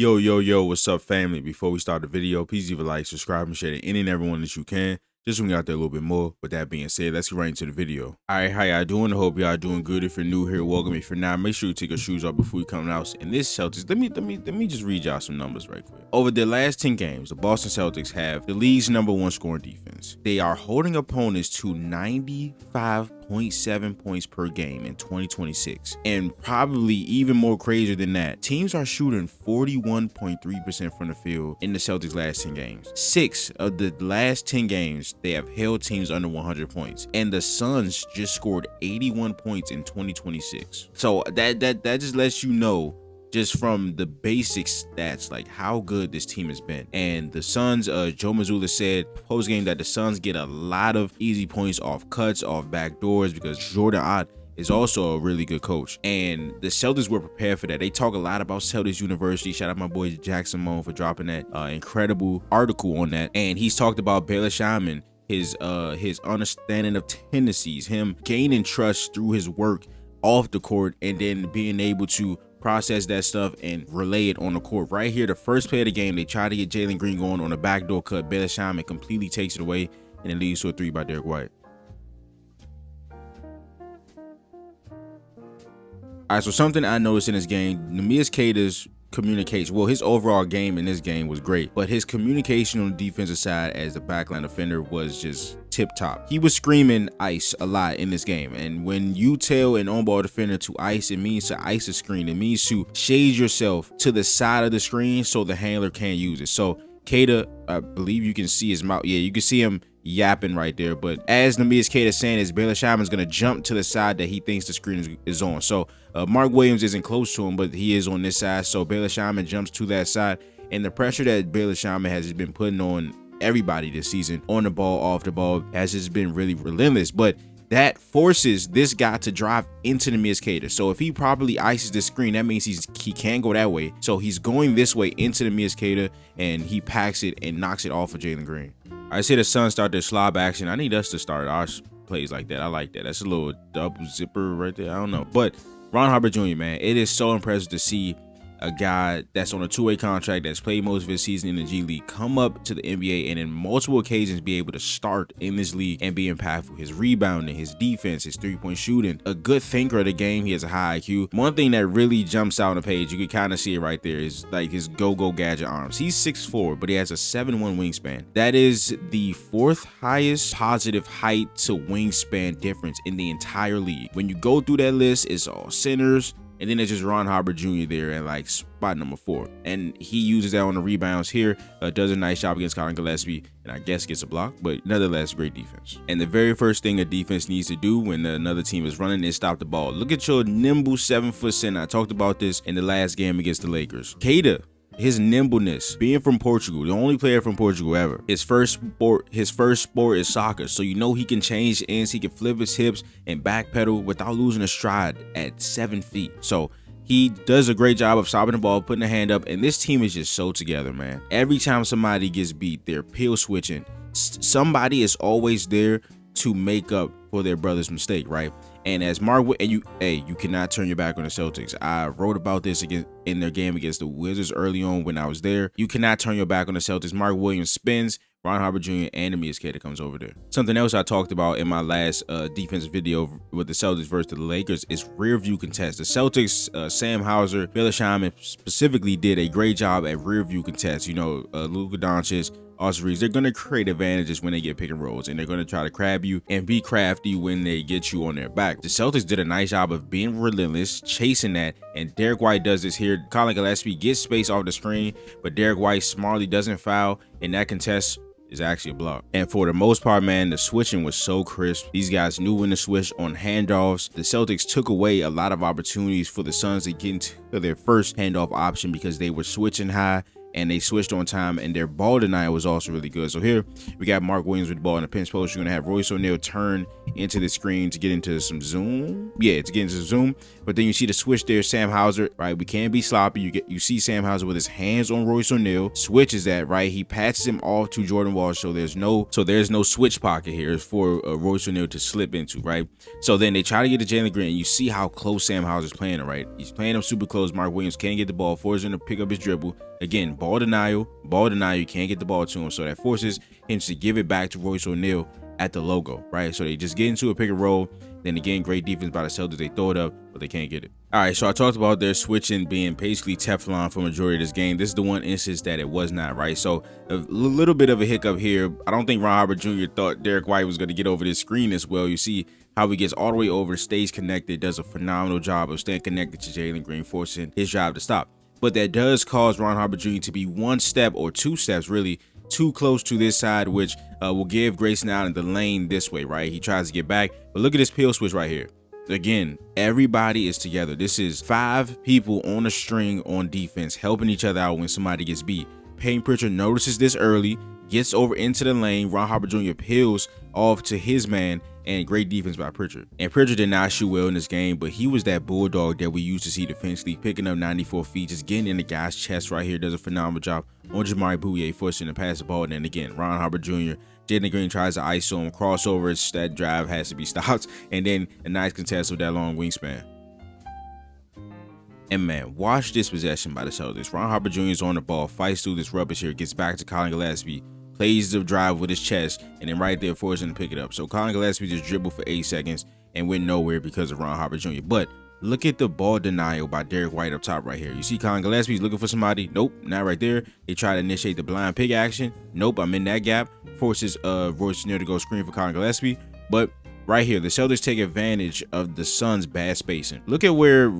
Yo, what's up, family? Before we start the video, please leave a like, subscribe, and share to any and everyone that you can. Just when we out there a little bit more. With that being said, let's get right into the video. Alright, how y'all doing? I hope y'all doing good. If you're new here, welcome. If you're not, make sure you take your shoes off before you come out. In this Celtics, let me just read y'all some numbers right quick. Over the last 10 games, the Boston Celtics have the league's #1 scoring defense. They are holding opponents to 95.7 points per game in 2026. And probably even more crazier than that, teams are shooting 41.3% from the field in the Celtics' last 10 games. 6 of the last 10 games, they have held teams under 100 points. And the Suns just scored 81 points in 2026. So that just lets you know, just from the basic stats, like how good this team has been. And the Suns, Joe Mazzulla said post-game that the Suns get a lot of easy points off cuts, off back doors, because Jordan Ott is also a really good coach. And the Celtics were prepared for that. They talk a lot about Celtics University. Shout out my boy Jackson Moan for dropping that incredible article on that. And he's talked about Baylor Shaman, his understanding of tendencies, him gaining trust through his work off the court, and then being able to process that stuff and relay it on the court. Right here, the first play of the game, they try to get Jalen Green going on a backdoor cut. Baylor Shaman completely takes it away, and it leads to a 3 by Derek White. All right, so something I noticed in this game, Neemias Queta's communication, well, his overall game in this game was great, but his communication on the defensive side as the backline defender was just tip top. He was screaming ice a lot in this game, and when you tell an on-ball defender to ice, it means to ice a screen. It means to shade yourself to the side of the screen so the handler can't use it. So Queta, I believe you can see his mouth. Yeah, you can see him yapping right there. But as Neemias Queta saying, is Baylor Shaman's going to jump to the side that he thinks the screen is on. So Mark Williams isn't close to him, but he is on this side. So Baylor Shaman jumps to that side. And the pressure that Baylor Shaman has been putting on everybody this season, on the ball, off the ball, has just been really relentless. But that forces this guy to drive into Neemias Queta. So if he properly ices the screen, that means he can't go that way. So he's going this way into Neemias Queta, and he packs it and knocks it off of Jalen Green. I say the Suns start their slob action. I need us to start our plays like that. I like that. That's a little double zipper right there. I don't know. But Ron Harper Jr., man, it is so impressive to see a guy that's on a 2-way contract, that's played most of his season in the G League, come up to the NBA and in multiple occasions be able to start in this league and be impactful. His rebounding, his defense, his 3-point shooting, a good thinker of the game. He has a high IQ. One thing that really jumps out on the page, you can kind of see it right there, is like his go-go gadget arms. He's 6'4", but he has a 7'1" wingspan. That is the 4th highest positive height to wingspan difference in the entire league. When you go through that list, it's all centers, and then it's just Ron Harper Jr. there at like spot number 4. And he uses that on the rebounds here, does a nice job against Colin Gillespie, and I guess gets a block, but nonetheless, great defense. And the very first thing a defense needs to do when another team is running is stop the ball. Look at your nimble 7-foot center. I talked about this in the last game against the Lakers. Queta, his nimbleness, being from Portugal, the only player from Portugal ever. His first sport is soccer, so you know he can change ends, he can flip his hips and backpedal without losing a stride at 7 feet. So he does a great job of stopping the ball, putting a hand up, and this team is just so together, man. Every time somebody gets beat, they're pill switching. Somebody is always there to make up for their brother's mistake, right? And as Mark, and you cannot turn your back on the Celtics. I wrote about this again in their game against the Wizards early on when I was there. You cannot turn your back on the Celtics. Mark Williams spins, Ron Harper Jr. and Neemias Queta comes over there. Something else I talked about in my last defensive video with the Celtics versus the Lakers is rear view contest. The Celtics, Sam Hauser, Baylor Shaman specifically did a great job at rear view contest. You know, Luka Doncic, Austin Reeves, they're going to create advantages when they get pick and rolls, and they're going to try to crab you and be crafty when they get you on their back. The Celtics did a nice job of being relentless, chasing that, and Derek White does this here. Colin Gillespie gets space off the screen, but Derek White smartly doesn't foul, and that contest is actually a block. And for the most part, man, the switching was so crisp. These guys knew when to switch on handoffs. The Celtics took away a lot of opportunities for the Suns to get into their first handoff option because they were switching high and they switched on time, and their ball denial was also really good. So here we got Mark Williams with the ball in the pinch post. You're gonna have Royce O'Neal turn into the screen to get into some zoom. Yeah, to get into zoom. But then you see the switch there, Sam Hauser, right? We can't be sloppy. You see Sam Hauser with his hands on Royce O'Neal, switches that, right? He passes him off to Jordan Walsh, so there's no switch pocket here for Royce O'Neal to slip into, right? So then they try to get to Jalen Green, and you see how close Sam Hauser's playing him, right? He's playing him super close. Mark Williams can't get the ball, forces him to pick up his dribble. Again, ball denial, you can't get the ball to him, so that forces him to give it back to Royce O'Neal at the logo, right? So they just get into a pick and roll. Then again, great defense by the Celtics. They throw it up, but they can't get it. All right, so I talked about their switching being basically Teflon for majority of this game. This is the one instance that it was not, right? So a little bit of a hiccup here. I don't think Ron Harper Jr. thought Derek White was going to get over this screen as well. You see how he gets all the way over, stays connected, does a phenomenal job of staying connected to Jalen Green, forcing his drive to stop. But that does cause Ron Harper Jr. to be one step or two steps really too close to this side, which will give Grayson Allen the lane this way, right? He tries to get back, but look at this pill switch right here. Again, everybody is together. This is 5 people on a string on defense, helping each other out when somebody gets beat. Peyton Pritchard notices this early, gets over into the lane. Ron Harper Jr. peels off to his man, and great defense by Pritchard. And Pritchard did not shoot well in this game, but he was that bulldog that we used to see defensively, picking up 94 feet, just getting in the guy's chest right here. Does a phenomenal job on Jamari Bouye, forcing to pass the ball. And then again, Ron Harper Jr., Jalen Green tries to ISO him, crossovers, that drive has to be stopped. And then a nice contest with that long wingspan. And man, watch this possession by the Celtics. Ron Harper Jr. is on the ball, fights through this rubbish here, gets back to Colin Gillespie, plays the drive with his chest, and then right there forces him to pick it up. So Colin Gillespie just dribbled for 8 seconds and went nowhere because of Ron Harper Jr. But look at the ball denial by Derek White up top right here. You see Colin Gillespie's looking for somebody. Nope, not right there. They try to initiate the blind pick action. Nope, I'm in that gap. Forces Royce O'Neal to go screen for Colin Gillespie. But right here, the Celtics take advantage of the Suns' bad spacing. Look at where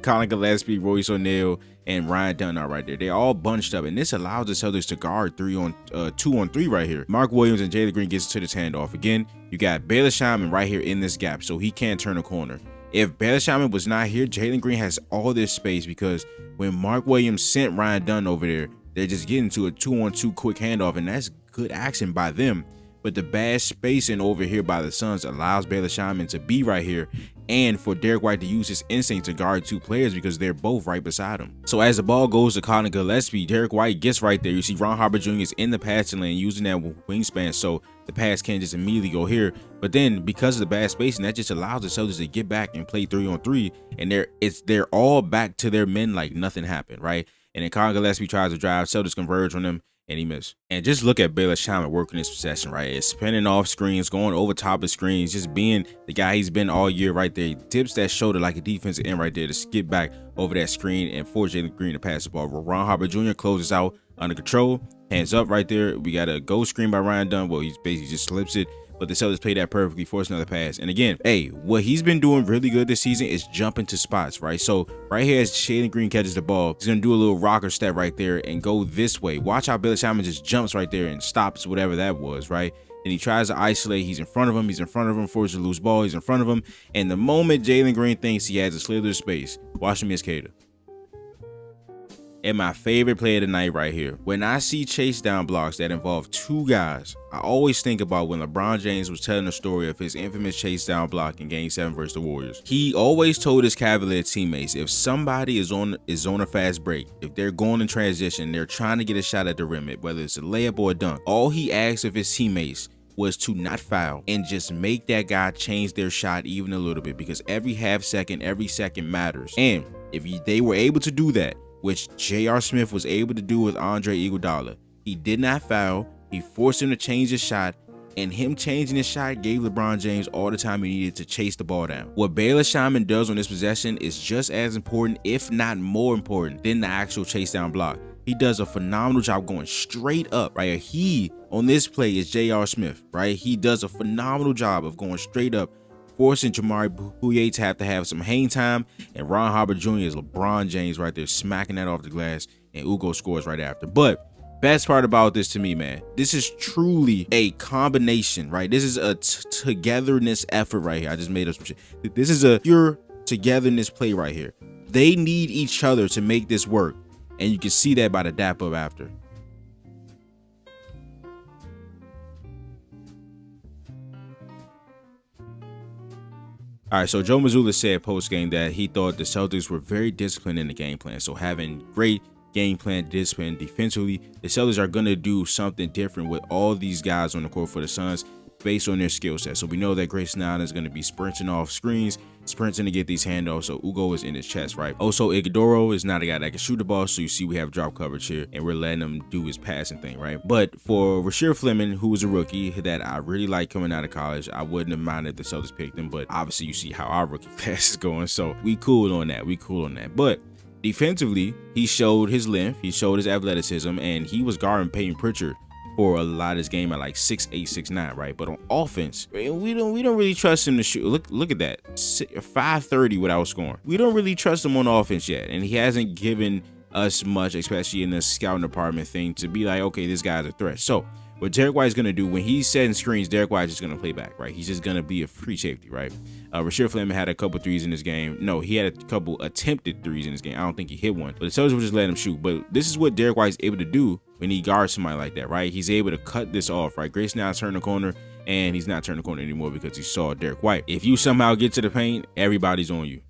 Colin Gillespie, Royce O'Neal, and Ryan Dunn are right there. They're all bunched up, and this allows the Celtics to guard 2-on-3 right here. Mark Williams and Jalen Green gets to this handoff. Again, you got Baylor Shaman right here in this gap, so he can't turn a corner. If Baylor Shaman was not here, Jalen Green has all this space, because when Mark Williams sent Ryan Dunn over there, they're just getting to a 2-on-2 quick handoff, and that's good action by them. But the bad spacing over here by the Suns allows Baylor Shaman to be right here, and for Derek White to use his instinct to guard 2 players because they're both right beside him. So as the ball goes to Colin Gillespie, Derek White gets right there. You see Ron Harper Jr. is in the passing lane using that wingspan, so the pass can't just immediately go here. But then because of the bad spacing, that just allows the Celtics to get back and play 3-on-3, and they're all back to their men like nothing happened, right? And then Colin Gillespie tries to drive, Celtics converge on him, and he missed. And just look at Baylor Shaman working this possession right here. Spinning off screens, going over top of screens, just being the guy he's been all year right there. He tips that shoulder like a defensive end right there to skip back over that screen and force Jalen Green to pass the ball. Ron Harper Jr. closes out under control, hands up right there. We got a go screen by Ryan Dunn. Well, he's basically just slips it, but the Celtics play that perfectly, force another pass. And again, hey, what he's been doing really good this season is jumping to spots, right? So right here, as Jalen Green catches the ball, he's gonna do a little rocker step right there and go this way. Watch how Baylor Shaman just jumps right there and stops whatever that was, right? And he tries to isolate. He's in front of him, forces a loose ball. He's in front of him. And the moment Jalen Green thinks he has a slither of space, watch him miss Cater. And my favorite play of the night right here. When I see chase down blocks that involve 2 guys, I always think about when LeBron James was telling the story of his infamous chase down block in Game 7 versus the Warriors. He always told his Cavalier teammates, if somebody is on a fast break, if they're going in transition, they're trying to get a shot at the rim, whether it's a layup or a dunk, all he asked of his teammates was to not foul and just make that guy change their shot even a little bit, because every half second, every second matters. And if they were able to do that, which J.R. Smith was able to do with Andre Iguodala, he did not foul. He forced him to change his shot, and him changing his shot gave LeBron James all the time he needed to chase the ball down. What Baylor Shaman does on this possession is just as important, if not more important, than the actual chase down block. He does a phenomenal job going straight up, right? He, on this play, is J.R. Smith, right? He does a phenomenal job of going straight up, forcing Jamari Bouye to have some hang time, and Ron Harper Jr. is LeBron James right there, smacking that off the glass, and Ugo scores right after. But best part about this to me, man, this is truly a combination, right? This is a togetherness effort right here. I just made up some shit. This is a pure togetherness play right here. They need each other to make this work. And you can see that by the dap up after. All right, so Joe Mazzulla said post-game that he thought the Celtics were very disciplined in the game plan. So having great game plan discipline defensively, the Celtics are going to do something different with all these guys on the court for the Suns based on their skill set. So we know that Grayson Allen is going to be sprinting off screens, sprinting to get these handoffs. So Ugo is in his chest, right? Also, Iguodala is not a guy that can shoot the ball. So you see we have drop coverage here and we're letting him do his passing thing, right? But for Rasheed Fleming, who was a rookie that I really like coming out of college, I wouldn't have minded if the Celtics picked him. But obviously you see how our rookie class is going. So we cool on that. But defensively, he showed his length, he showed his athleticism, and he was guarding Peyton Pritchard for a lot of his game at like 6'8", 6'9", right? But on offense, we don't really trust him to shoot. Look at that, 530 without scoring. We don't really trust him on offense yet, and he hasn't given us much, especially in the scouting department thing, to be like, okay, this guy's a threat. So what Derek White is going to do when he's setting screens, Derek White is just going to play back, right? He's just going to be a free safety, right? Rasheed Fleming had a couple threes in this game. No, he had a couple attempted threes in this game. I don't think he hit one, but the Celtics were just letting him shoot. But this is what Derek White is able to do when he guards somebody like that, right? He's able to cut this off, right? Grayson now turned the corner, and he's not turning the corner anymore because he saw Derek White. If you somehow get to the paint, everybody's on you.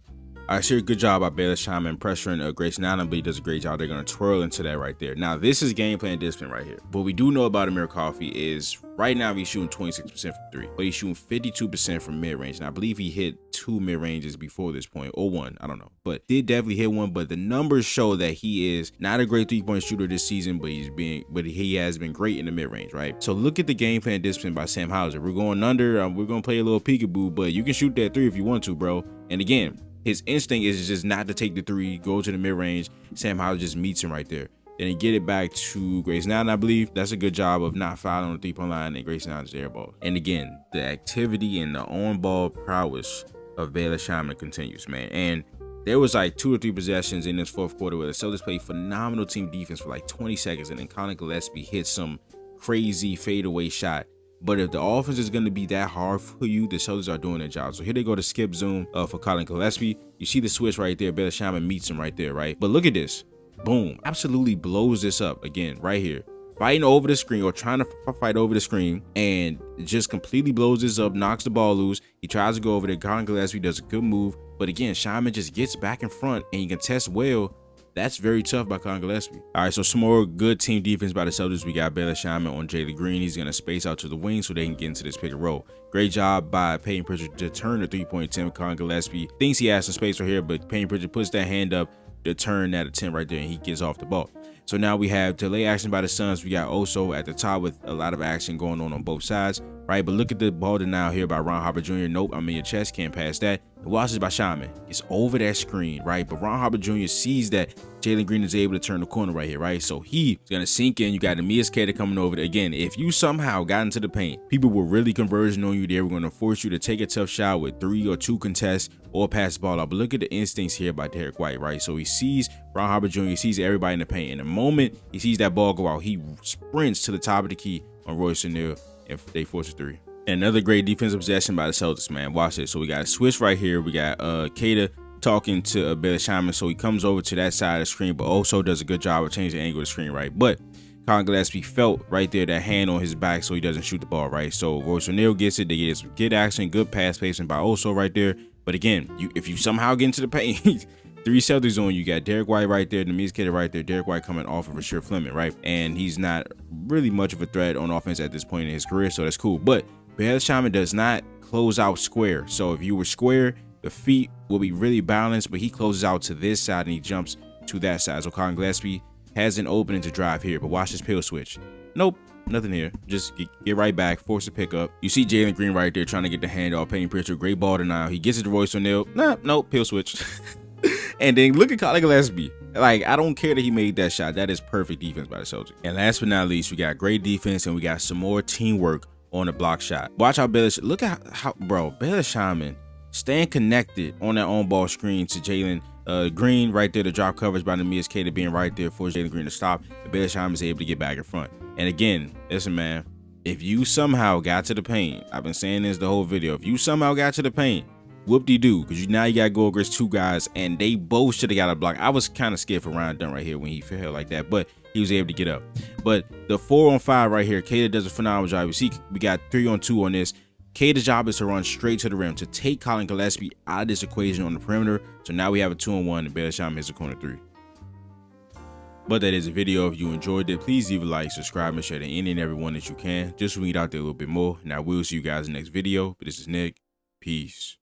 All right, sure, good job by Bayless Shaman pressuring Grayson Allen, but he does a great job. They're going to twirl into that right there. Now, this is game plan discipline right here. What we do know about Amir Coffey is right now he's shooting 26% from three, but he's shooting 52% from mid-range. And I believe he hit 2 mid-ranges before this point, or 1, I don't know. But did definitely hit 1, but the numbers show that he is not a great three-point shooter this season, but he has been great in the mid-range, right? So look at the game plan discipline by Sam Hauser. We're going under, we're going to play a little peekaboo, but you can shoot that 3 if you want to, bro. And again, his instinct is just not to take the 3, go to the mid-range. Sam Hauser just meets him right there. Then he get it back to Grayson Allen, I believe. That's a good job of not fouling on the 3-point line, and Grayson Allen's air ball. And again, the activity and the on-ball prowess of Bayless Shaman continues, man. And there was like 2 or 3 possessions in this fourth quarter where the Celtics played phenomenal team defense for like 20 seconds, and then Colin Gillespie hit some crazy fadeaway shot. But if the offense is going to be that hard for you, the Celtics are doing their job. So here they go to skip zoom for Colin Gillespie. You see the switch right there. Bayless Shaman meets him right there, right? But look at this. Boom. Absolutely blows this up again right here. Fighting over the screen, or trying to fight over the screen, and just completely blows this up, knocks the ball loose. He tries to go over there. Colin Gillespie does a good move. But again, Shaman just gets back in front, and he can test well. That's very tough by Colin Gillespie. All right, so some more good team defense by the Celtics. We got Bayless Shaman on Jalen Green. He's going to space out to the wing so they can get into this pick and roll. Great job by Peyton Pritchard to turn the 3-point attempt. Colin Gillespie thinks he has some space right here, but Peyton Pritchard puts that hand up to turn that attempt right there, and he gets off the ball. So now we have delay action by the Suns. We got Oso at the top with a lot of action going on both sides, right? But look at the ball denial here by Ron Harper Jr. Nope, I'm in your chest, can't pass that. And watch this by Shaman. It's over that screen, right? But Ron Harper Jr. sees that Jalen Green is able to turn the corner right here, right? So he's going to sink in. You got Neemias Queta coming over there. Again, if you somehow got into the paint, people were really converging on you. They were going to force you to take a tough shot with 3 or 2 contests or pass the ball out. But look at the instincts here by Derek White, right? So he sees Ron Harper Jr., he sees everybody in the paint. And the moment he sees that ball go out, he sprints to the top of the key on Royce O'Neal, and they force a 3. Another great defensive possession by the Celtics, man. Watch this. So we got a switch right here. We got Queta talking to Bayless Shaman. So he comes over to that side of the screen, but also does a good job of changing the angle of the screen, right? But Colin Gillespie felt right there that hand on his back so he doesn't shoot the ball, right? So Royce O'Neal gets it. They get some good action, good pass placement by Oso right there. But again, if you somehow get into the paint, 3 Celtics on you. Got Derek White right there, Neemias Queta right there. Derek White coming off of Rasheed Fleming, right? And he's not really much of a threat on offense at this point in his career, so that's cool. But Bayless Shaman does not close out square. So if you were square, the feet will be really balanced, but he closes out to this side and he jumps to that side. So Colin Gillespie has an opening to drive here, but watch this pill switch. Nope, nothing here. Just get right back, force a pickup. You see Jalen Green right there trying to get the handoff. Peyton Pritchard, great ball denial. He gets it to Royce O'Neal. Nope, pill switch. And then look at Colin Gillespie. Like, I don't care that he made that shot. That is perfect defense by the Celtics. And last but not least, we got great defense and we got some more teamwork on the block shot. Watch how look at how bro, Bayless Shaman staying connected on that on-ball screen to Jalen Green right there. The drop coverage by Neemias Queta being right there for Jalen Green to stop. And Bayless Shaman is able to get back in front. And again, listen, man, if you somehow got to the paint, I've been saying this the whole video, if you somehow got to the paint, Whoop-de-doo, because now you got to go against two guys, and they both should have got a block. I was kind of scared for Ryan Dunn right here when he fell like that, but he was able to get up. But the 4-on-5 right here, Kata does a phenomenal job. You see, we got 3-on-2 on this. Kata's job is to run straight to the rim, to take Colin Gillespie out of this equation on the perimeter. So now we have a 2-on-1, and Belsham hits a corner 3. But that is a video. If you enjoyed it, please leave a like, subscribe, and share to any and everyone that you can, just so we get out there a little bit more. And I will see you guys in the next video. But this is Nick. Peace.